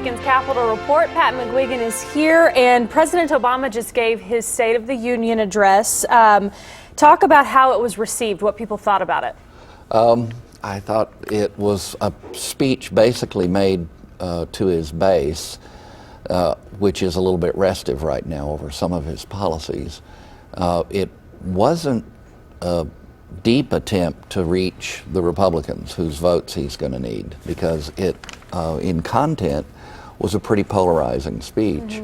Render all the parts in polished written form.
weekend's Capitol Report. Pat McGuigan is here, and President Obama just gave his State of the Union address. Talk about how it was received, what people thought about it. I thought it was a speech basically made to his base, which is a little bit restive right now over some of his policies. It wasn't a deep attempt to reach the Republicans whose votes he's going to need, because it, in content, was a pretty polarizing speech.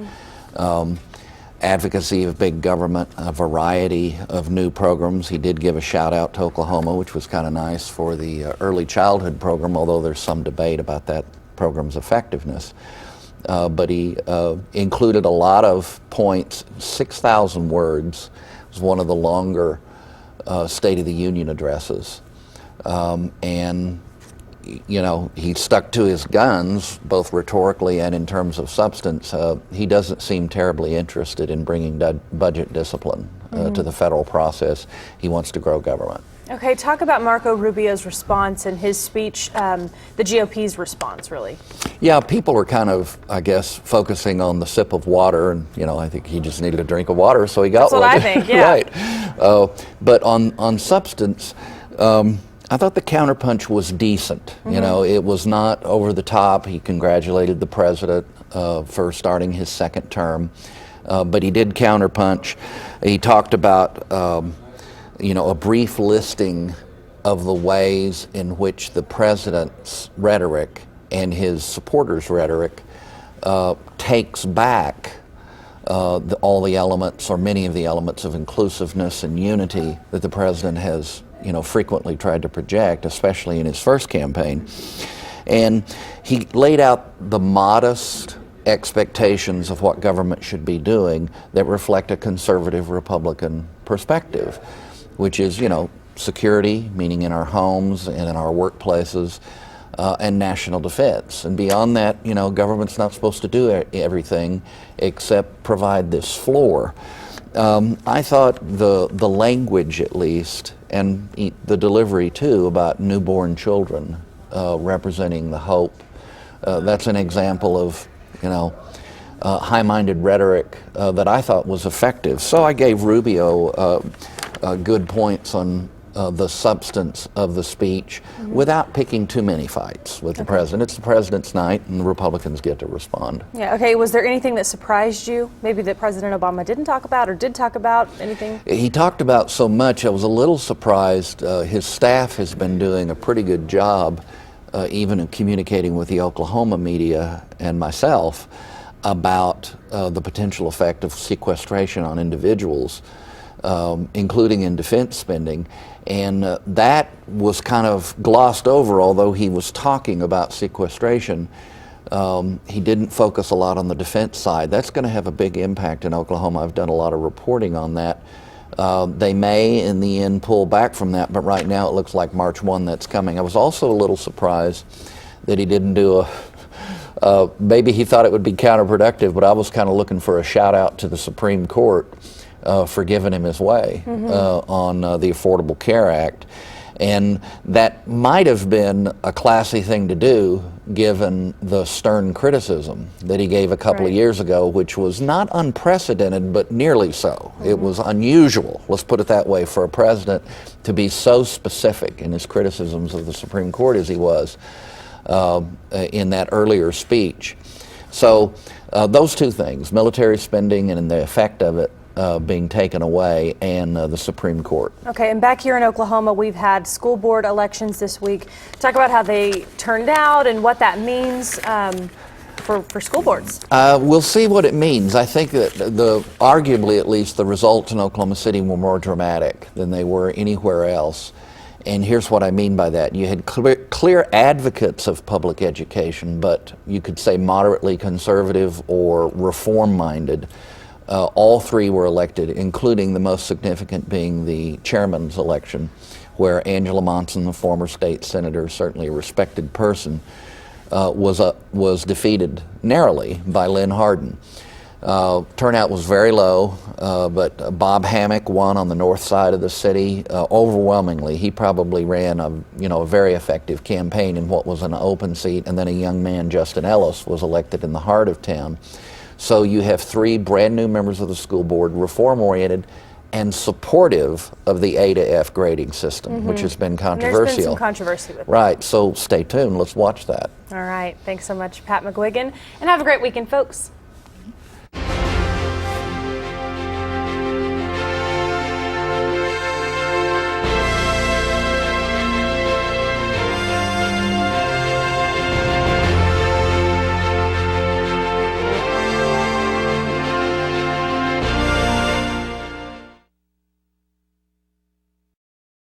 Advocacy of big government, a variety of new programs. He did give a shout out to Oklahoma, which was kind of nice, for the early childhood program, although there's some debate about that program's effectiveness. But he included a lot of points, 6,000 words. It was one of the longer State of the Union addresses. And you know, he stuck to his guns, both rhetorically and in terms of substance. He doesn't seem terribly interested in bringing budget discipline to the federal process. He wants to grow government. Okay, talk about Marco Rubio's response and his speech, the GOP's response, really. Yeah, people were kind of, I guess, focusing on the sip of water, and, you know, I think he just needed a drink of water, so he got one. That's what I think, yeah. Right. But on substance, I thought the counterpunch was decent. You know, it was not over the top. He congratulated the president for starting his second term, but he did counterpunch. He talked about, you know, a brief listing of the ways in which the president's rhetoric and his supporters' rhetoric takes back all the elements, or many of the elements, of inclusiveness and unity that the president has, you know, frequently tried to project, especially in his first campaign. And he laid out the modest expectations of what government should be doing that reflect a conservative Republican perspective, which is, you know, security, meaning in our homes and in our workplaces, and national defense. And beyond that, you know, government's not supposed to do everything except provide this floor. I thought the language, at least, and the delivery too, about newborn children representing the hope, that's an example of, you know, high-minded rhetoric that I thought was effective. So I gave Rubio good points on the substance of the speech without picking too many fights with the president. It's the president's night, and the Republicans get to respond. Yeah, okay. Was there anything that surprised you, maybe that President Obama didn't talk about, or did talk about? Anything? He talked about so much. I was a little surprised. His staff has been doing a pretty good job, even in communicating with the Oklahoma media and myself, about the potential effect of sequestration on individuals, including in defense spending. And that was kind of glossed over, although he was talking about sequestration. He didn't focus a lot on the defense side. That's going to have a big impact in Oklahoma. I've done a lot of reporting on that. They may, in the end, pull back from that, but right now it looks like March 1 that's coming. I was also a little surprised that he didn't do maybe he thought it would be counterproductive, but I was kind of looking for a shout out to the Supreme Court for giving him his way on the Affordable Care Act. And that might have been a classy thing to do, given the stern criticism that he gave a couple of years ago, which was not unprecedented, but nearly so. It was unusual, let's put it that way, for a president to be so specific in his criticisms of the Supreme Court as he was in that earlier speech. So those two things, military spending and the effect of it being taken away, and the Supreme Court. Okay, and back here in Oklahoma, we've had school board elections this week. Talk about how they turned out and what that means for school boards. We'll see what it means. I think that arguably at least, the results in Oklahoma City were more dramatic than they were anywhere else. And here's what I mean by that. You had clear advocates of public education, but you could say moderately conservative or reform-minded. All three were elected, including the most significant being the chairman's election, where Angela Monson, the former state senator, certainly a respected person, was defeated narrowly by Lynn Harden. Turnout was very low, but Bob Hammock won on the north side of the city overwhelmingly. He probably ran a very effective campaign in what was an open seat, and then a young man, Justin Ellis, was elected in the heart of town. So you have 3 brand new members of the school board, reform-oriented and supportive of the A to F grading system, which has been controversial. There's been some controversy with it. Right, so stay tuned. Let's watch that. All right. Thanks so much, Pat McGuigan, and have a great weekend, folks.